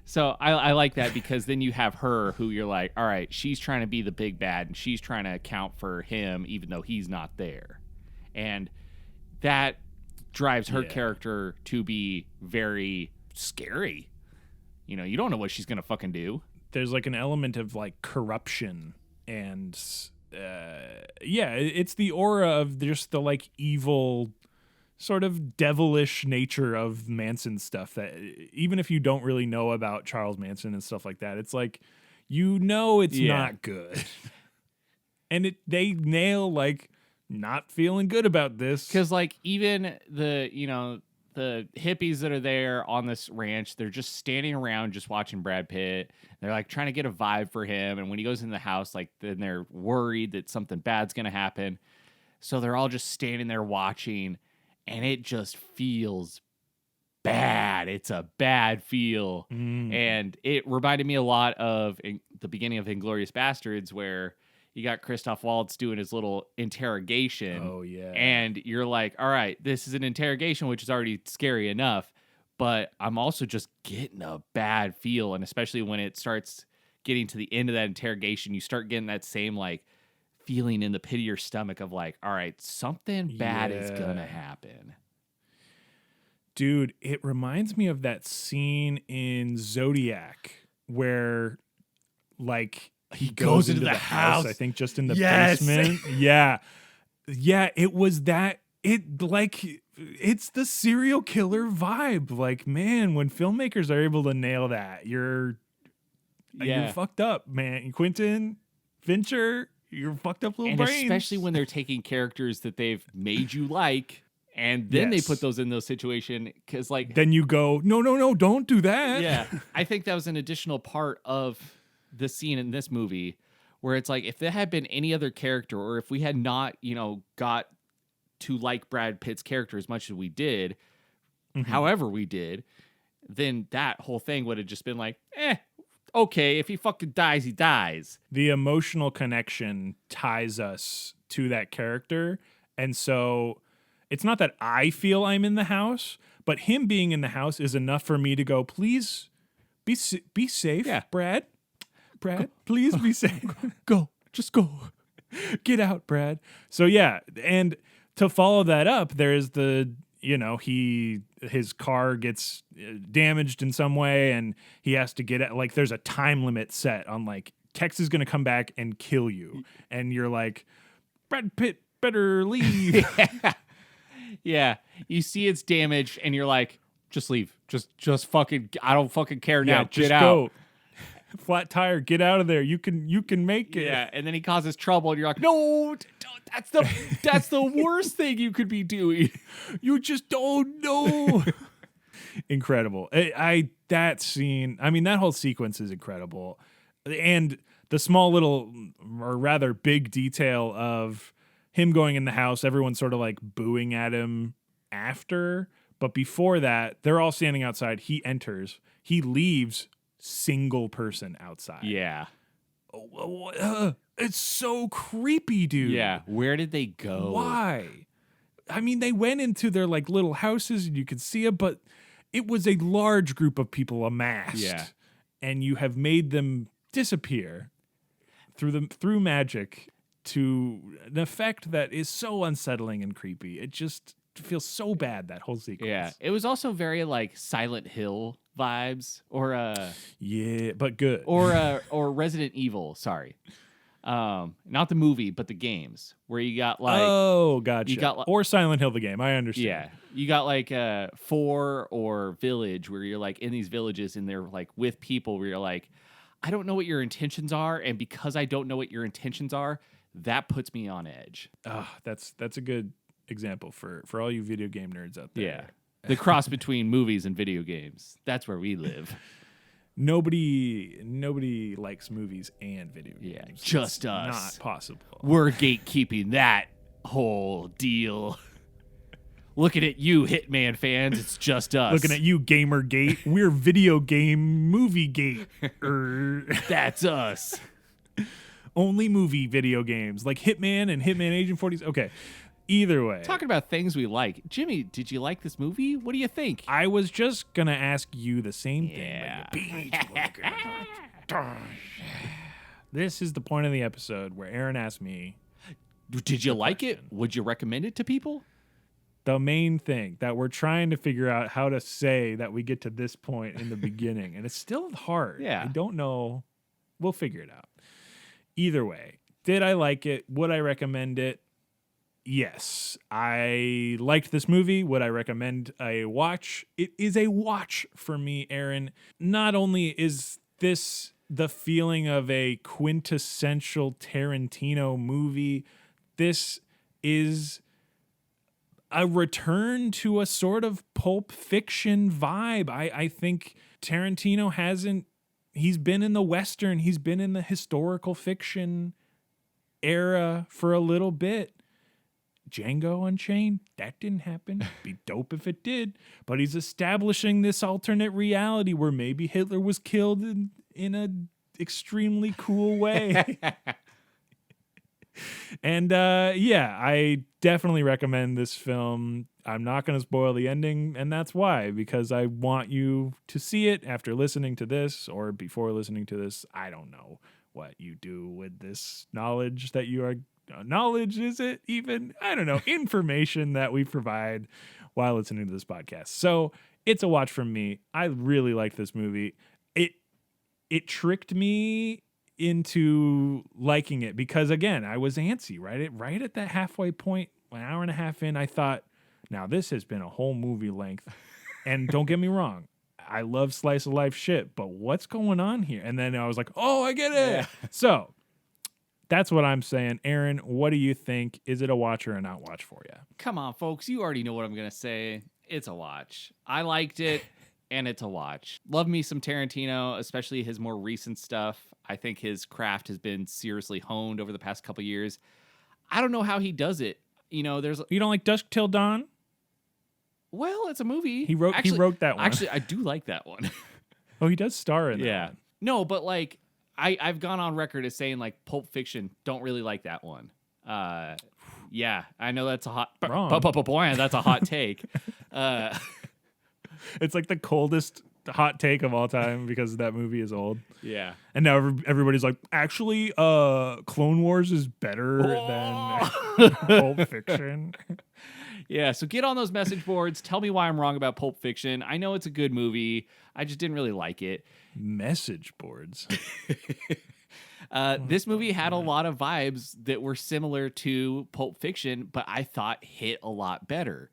Speaker 1: So I like that because then you have her who you're like, all right, she's trying to be the big bad and she's trying to account for him even though he's not there. And that drives her character to be very scary. You don't know what she's going to fucking do.
Speaker 2: there's like an element of like corruption and it's the aura of just the like evil sort of devilish nature of Manson stuff that even if you don't really know about Charles Manson and stuff like that, it's like it's not good. And they nail like not feeling good about this.
Speaker 1: Because like even the hippies that are there on this ranch, they're just standing around just watching Brad Pitt. They're like trying to get a vibe for him. And when he goes in the house, like then they're worried that something bad's going to happen. So they're all just standing there watching, and it just feels bad. It's a bad feel. And it reminded me a lot of the beginning of Inglourious Bastards, where you got Christoph Waltz doing his little interrogation.
Speaker 2: Oh, yeah.
Speaker 1: And you're like, all right, this is an interrogation, which is already scary enough, but I'm also just getting a bad feel. And especially when it starts getting to the end of that interrogation, you start getting that same like feeling in the pit of your stomach of like, all right, something bad is going to happen.
Speaker 2: Dude, it reminds me of that scene in Zodiac where like he goes into the house, I think just in the basement. Yeah. It was that. It's the serial killer vibe. Like, man, when filmmakers are able to nail that, you're fucked up, man. Quentin Fincher, you're fucked up little brains.
Speaker 1: Especially when they're taking characters that they've made you like, and then they put those in those situations, because like
Speaker 2: then you go, no, don't do that.
Speaker 1: Yeah, I think that was an additional part of the scene in this movie where it's like if there had been any other character, or if we had not got to like Brad Pitt's character as much as we did, however we did, then that whole thing would have just been like, okay, if he fucking dies, he dies.
Speaker 2: The emotional connection ties us to that character, and so it's not that I feel I'm in the house, but him being in the house is enough for me to go, please be safe, Brad, please be safe. Just go. Get out, Brad. So yeah, and to follow that up, there's his car gets damaged in some way, and he has to get it. Like, there's a time limit set on like Tex is gonna come back and kill you, and you're like, Brad Pitt better leave.
Speaker 1: Yeah, you see it's damaged, and you're like, just leave, just fucking, I don't fucking care now.
Speaker 2: Just
Speaker 1: get
Speaker 2: go.
Speaker 1: out.
Speaker 2: Flat tire, get out of there. You can make it.
Speaker 1: Yeah, and then he causes trouble, and you're like, no, that's the worst thing you could be doing.
Speaker 2: You just don't know. Incredible. That scene, I mean, that whole sequence is incredible. And the small little, or rather big detail of him going in the house, everyone's sort of like booing at him after. But before that, they're all standing outside. He enters. He leaves single person outside.
Speaker 1: Yeah.
Speaker 2: It's so creepy, dude.
Speaker 1: Yeah. Where did they go?
Speaker 2: Why? I mean, they went into their like little houses and you could see it, but it was a large group of people amassed.
Speaker 1: Yeah.
Speaker 2: And you have made them disappear through magic to an effect that is so unsettling and creepy. It just feels so bad, that whole sequence.
Speaker 1: Yeah. It was also very like Silent Hill vibes, or
Speaker 2: but good.
Speaker 1: or Resident Evil, sorry. Not the movie, but the games, where you got like,
Speaker 2: gotcha.
Speaker 1: You got
Speaker 2: or Silent Hill the game. I understand.
Speaker 1: Yeah. You got like 4 or Village, where you're like in these villages and they're like with people where you're like, I don't know what your intentions are, and because I don't know what your intentions are, that puts me on edge.
Speaker 2: That's a good example for all you video game nerds out there.
Speaker 1: Yeah. The cross between movies and video games. That's where we live.
Speaker 2: Nobody likes movies and video games.
Speaker 1: Yeah, just us.
Speaker 2: Not possible.
Speaker 1: We're gatekeeping that whole deal. Looking at you, Hitman fans, it's just us.
Speaker 2: Looking at you, Gamergate. We're video game movie gate.
Speaker 1: That's us.
Speaker 2: Only movie video games like Hitman and Hitman Agent 40. Okay. Either way.
Speaker 1: Talking about things we like. Jimmy, did you like this movie? What do you think?
Speaker 2: I was just going to ask you the same
Speaker 1: Yeah.
Speaker 2: thing. This is the point of the episode where Aaron asked me,
Speaker 1: did you like it? Would you recommend it to people?
Speaker 2: The main thing that we're trying to figure out how to say that we get to this point in the beginning. And it's still hard.
Speaker 1: Yeah.
Speaker 2: I don't know We'll figure it out. Either way, did I like it? Would I recommend it? Yes, I liked this movie. Would I recommend a watch? It is a watch for me, Aaron. Not only is this the feeling of a quintessential Tarantino movie, this is a return to a sort of Pulp Fiction vibe. I think Tarantino he's been in the Western, he's been in the historical fiction era for a little bit. Django Unchained, that didn't happen. Be dope if it did. But he's establishing this alternate reality where maybe Hitler was killed in a extremely cool way. And yeah, I definitely recommend this film. I'm not going to spoil the ending, and that's why, because I want you to see it after listening to this or before listening to this. I don't know what you do with this knowledge that you are. Knowledge, is it even? I don't know. Information that we provide while listening to this podcast. So it's a watch from me. I really liked this movie. It tricked me into liking it because, again, I was antsy right at that halfway point, an hour and a half in. I thought, now this has been a whole movie length, and don't get me wrong, I love slice of life shit, but what's going on here? And then I was like, oh, I get it. Yeah. So that's what I'm saying. Aaron, what do you think? Is it a watch or a not watch for you?
Speaker 1: Come on, folks. You already know what I'm going to say. It's a watch. I liked it, and it's a watch. Love me some Tarantino, especially his more recent stuff. I think his craft has been seriously honed over the past couple years. I don't know how he does it. You know,
Speaker 2: You don't like Dusk Till Dawn?
Speaker 1: Well, it's a movie.
Speaker 2: He wrote that one.
Speaker 1: Actually, I do like that one.
Speaker 2: Oh, he does star in that one.
Speaker 1: No, but like I've gone on record as saying like Pulp Fiction, don't really like that one. Yeah, I know that's a hot boy, that's a hot take.
Speaker 2: It's like the coldest hot take of all time because that movie is old.
Speaker 1: Yeah.
Speaker 2: And now everybody's like, actually, Clone Wars is better than Pulp Fiction.
Speaker 1: Yeah, so get on those message boards. Tell me why I'm wrong about Pulp Fiction. I know it's a good movie. I just didn't really like it.
Speaker 2: Message boards.
Speaker 1: This movie had a lot of vibes that were similar to Pulp Fiction, but I thought hit a lot better.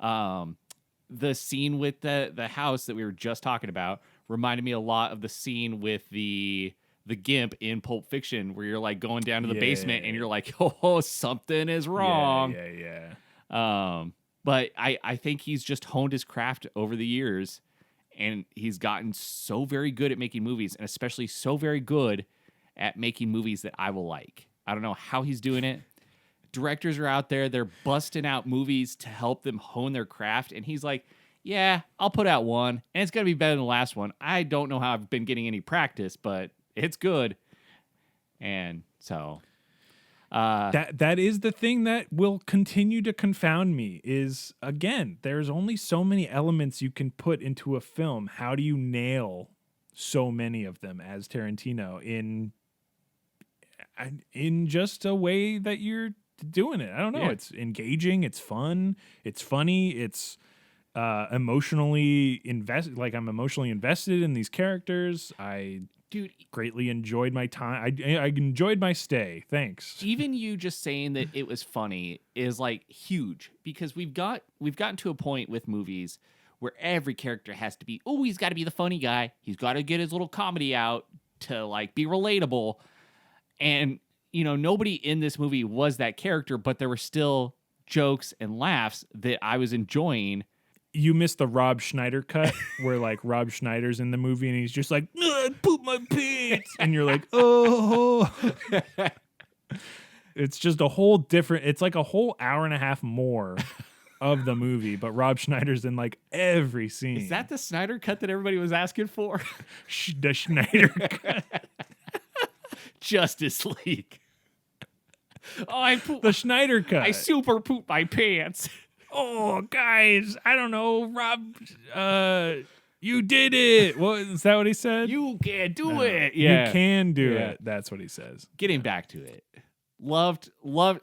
Speaker 1: The scene with the house that we were just talking about reminded me a lot of the scene with the Gimp in Pulp Fiction, where you're like going down to the basement and you're like, oh, something is wrong.
Speaker 2: Yeah.
Speaker 1: But I think he's just honed his craft over the years, and he's gotten so very good at making movies, and especially so very good at making movies that I will like. I don't know how he's doing it. Directors are out there, they're busting out movies to help them hone their craft, and he's like, yeah, I'll put out one, and it's going to be better than the last one. I don't know how I've been getting any practice, but it's good. And so
Speaker 2: that is the thing that will continue to confound me is, again, there's only so many elements you can put into a film. How do you nail so many of them as Tarantino in just a way that you're doing it? I don't know. Yeah. It's engaging. It's fun. It's funny. It's emotionally invested. Like, I'm emotionally invested in these characters. Dude, greatly enjoyed my time. I enjoyed my stay. Thanks.
Speaker 1: Even you just saying that it was funny is like huge, because we've gotten to a point with movies where every character has to be, he's got to be the funny guy. He's got to get his little comedy out to like be relatable. And you know, nobody in this movie was that character, but there were still jokes and laughs that I was enjoying.
Speaker 2: You missed the Rob Schneider cut where like Rob Schneider's in the movie and he's just like, I poop my pants. And you're like, oh. It's just a whole different, it's like a whole hour and a half more of the movie, but Rob Schneider's in like every scene.
Speaker 1: Is that the Snyder cut that everybody was asking for?
Speaker 2: The Schneider cut.
Speaker 1: Justice League.
Speaker 2: The Schneider cut.
Speaker 1: I super poop my pants.
Speaker 2: Oh, guys, I don't know, Rob, you did it. What is that what he said?
Speaker 1: You can do it. Yeah.
Speaker 2: You can do it. That's what he says.
Speaker 1: Getting back to it. Loved.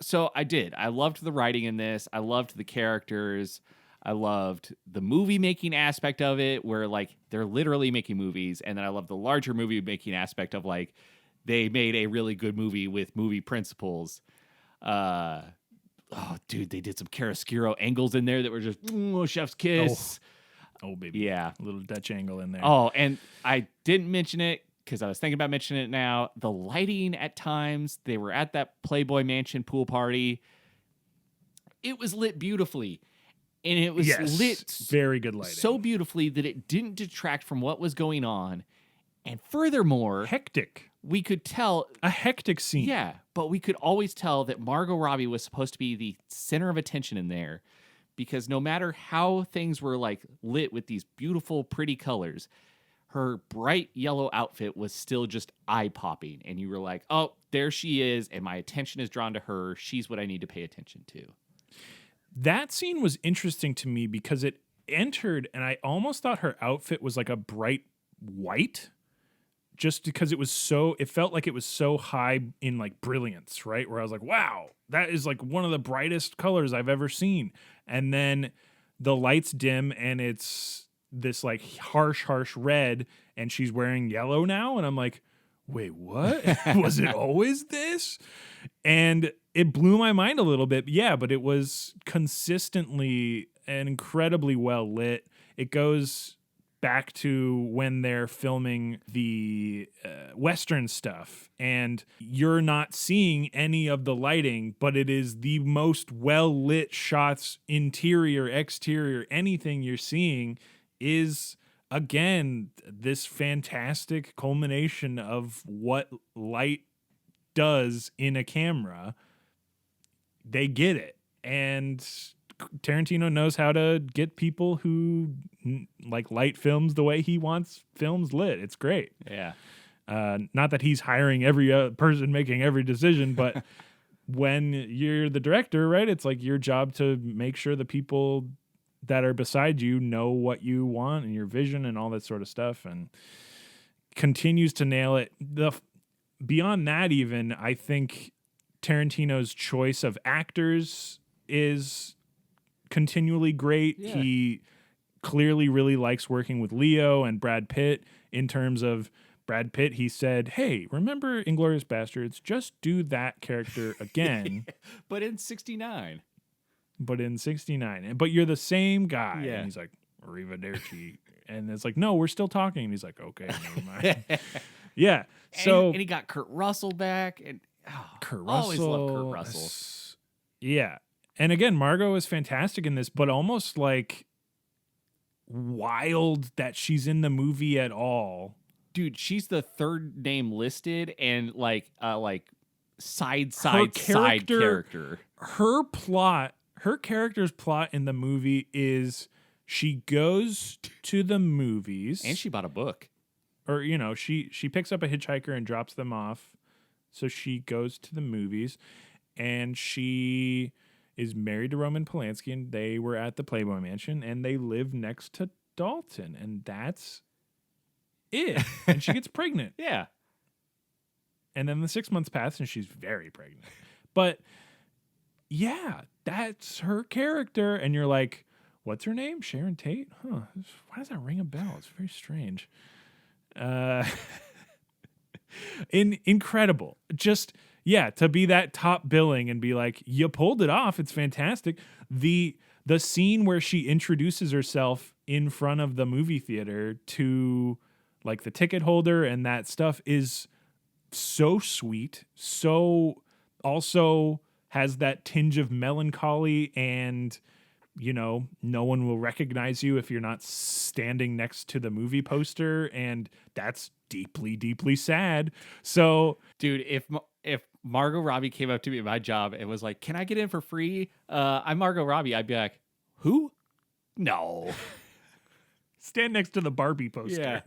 Speaker 1: So I did. I loved the writing in this. I loved the characters. I loved the movie making aspect of it, where like they're literally making movies. And then I love the larger movie making aspect of like they made a really good movie with movie principles. Oh, dude, they did some chiaroscuro angles in there that were just chef's kiss.
Speaker 2: Oh, baby.
Speaker 1: Yeah.
Speaker 2: A little Dutch angle in there.
Speaker 1: Oh, and I didn't mention it because I was thinking about mentioning it now. The lighting at times, they were at that Playboy Mansion pool party. It was lit beautifully. And it was lit
Speaker 2: very good lighting.
Speaker 1: so beautifully that it didn't detract from what was going on. And furthermore,
Speaker 2: hectic.
Speaker 1: We could tell
Speaker 2: a hectic scene.
Speaker 1: Yeah, but we could always tell that Margot Robbie was supposed to be the center of attention in there, because no matter how things were like lit with these beautiful, pretty colors, her bright yellow outfit was still just eye-popping. And you were like, oh, there she is, and my attention is drawn to her. She's what I need to pay attention to.
Speaker 2: That scene was interesting to me because it entered, and I almost thought her outfit was like a bright white, just because it felt like it was so high in like brilliance, right? Where I was like, wow, that is like one of the brightest colors I've ever seen. And then the lights dim and it's this like harsh red, and she's wearing yellow now. And I'm like, wait, what? Was it always this? And it blew my mind a little bit. Yeah, but it was consistently and incredibly well lit. It goes back to when they're filming the Western stuff, and you're not seeing any of the lighting, but it is the most well-lit shots, interior, exterior, anything you're seeing is, again, this fantastic culmination of what light does in a camera. They get it. And Tarantino knows how to get people who like light films the way he wants films lit. It's great.
Speaker 1: Yeah.
Speaker 2: Not that he's hiring every person making every decision, but when you're the director, right, it's like your job to make sure the people that are beside you know what you want and your vision and all that sort of stuff, and continues to nail it. Beyond that, even, I think Tarantino's choice of actors is continually great.
Speaker 1: Yeah.
Speaker 2: He clearly really likes working with Leo and Brad Pitt. In terms of Brad Pitt, he said, hey, remember Inglourious Bastards? Just do that character again.
Speaker 1: But in 69.
Speaker 2: But in 69. But you're the same guy.
Speaker 1: Yeah.
Speaker 2: And he's like, arrivederci. And it's like, no, we're still talking. And he's like, okay, never mind. Yeah. So
Speaker 1: and he got Kurt Russell back. And
Speaker 2: Kurt Russell.
Speaker 1: Always loved Kurt Russell.
Speaker 2: Yeah. And again, Margot is fantastic in this, but almost like wild that she's in the movie at all.
Speaker 1: Dude, she's the third name listed, and like side character.
Speaker 2: Her character's plot in the movie is she goes to the movies,
Speaker 1: And she bought a book.
Speaker 2: Or, you know, she picks up a hitchhiker and drops them off. So she goes to the movies, and she is married to Roman Polanski, and they were at the Playboy Mansion, and they live next to Dalton, and that's it. And she gets pregnant.
Speaker 1: Yeah.
Speaker 2: And then the 6 months pass, and she's very pregnant. But yeah, that's her character. And you're like, what's her name? Sharon Tate? Huh. Why does that ring a bell? It's very strange. Incredible. Just, yeah, to be that top billing and be like, you pulled it off. It's fantastic. The scene where she introduces herself in front of the movie theater to like the ticket holder and that stuff is so sweet. So also has that tinge of melancholy, and you know, no one will recognize you if you're not standing next to the movie poster, and that's deeply, deeply sad. So,
Speaker 1: dude, if Margot Robbie came up to me at my job and was like, "Can I get in for free? I'm Margot Robbie," I'd be like, "Who? No."
Speaker 2: Stand next to the Barbie poster.
Speaker 1: Yeah.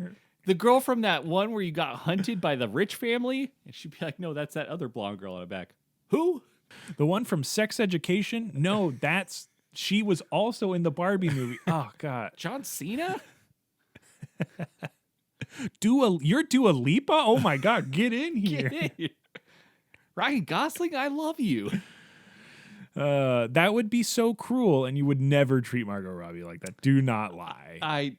Speaker 1: The girl from that one where you got hunted by the rich family, and she'd be like, "No, that's that other blonde girl on the back." Who?
Speaker 2: The one from Sex Education? No, she was also in the Barbie movie. Oh God,
Speaker 1: John Cena?
Speaker 2: You're Dua Lipa? Oh my God, get in here.
Speaker 1: Get in. Ryan Gosling, I love you.
Speaker 2: That would be so cruel, and you would never treat Margot Robbie like that. Do not lie.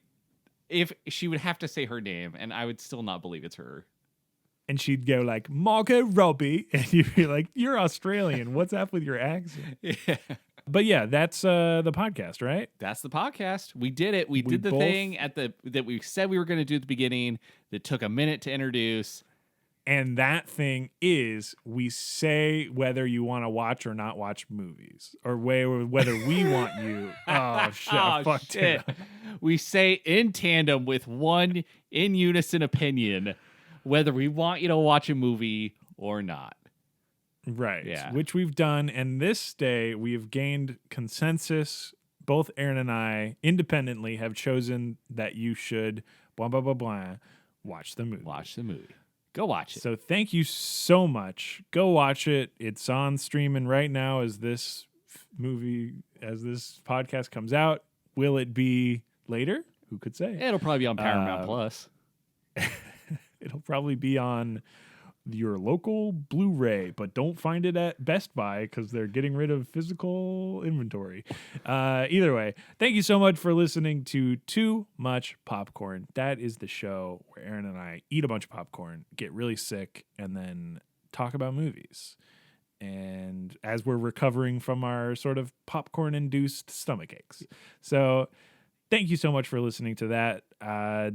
Speaker 1: If she would have to say her name, and I would still not believe it's her.
Speaker 2: and she'd go like Margot Robbie, and you'd be like, "You're Australian. What's up with your accent?"
Speaker 1: Yeah.
Speaker 2: But yeah, that's the podcast, right?
Speaker 1: That's the podcast. We did it. We did the
Speaker 2: both-
Speaker 1: thing that we said we were going to do at the beginning that took a minute to introduce.
Speaker 2: And that thing is, we say whether you want to watch or not watch movies, or whether we want you. Oh shit! I
Speaker 1: Oh,
Speaker 2: fucked it up.
Speaker 1: We say in tandem with one in unison opinion whether we want you to watch a movie or not.
Speaker 2: Right.
Speaker 1: Yeah.
Speaker 2: Which we've done. And this day we have gained consensus. Both Aaron and I independently have chosen that you should blah, blah, blah, blah, watch the movie.
Speaker 1: Watch the movie. Go watch it.
Speaker 2: So thank you so much. Go watch it. It's on streaming right now as this podcast comes out. Will it be later? Who could say?
Speaker 1: It'll probably be on Paramount Plus.
Speaker 2: It'll probably be on your local Blu-ray, but don't find it at Best Buy because they're getting rid of physical inventory. Either way, thank you so much for listening to Too Much Popcorn. That is the show where Aaron and I eat a bunch of popcorn, get really sick, and then talk about movies. And as we're recovering from our sort of popcorn-induced stomach aches. So thank you so much for listening to that.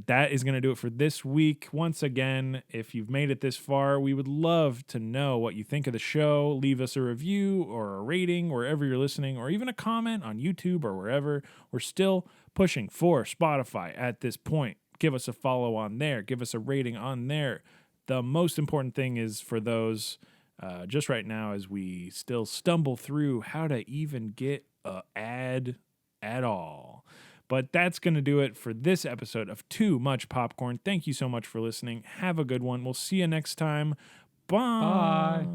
Speaker 2: That is going to do it for this week. Once again, if you've made it this far, we would love to know what you think of the show. Leave us a review or a rating wherever you're listening, or even a comment on YouTube or wherever. We're still pushing for Spotify at this point. Give us a follow on there. Give us a rating on there. The most important thing is for those just right now as we still stumble through how to even get an ad at all. But that's going to do it for this episode of Too Much Popcorn. Thank you so much for listening. Have a good one. We'll see you next time. Bye.
Speaker 1: Bye.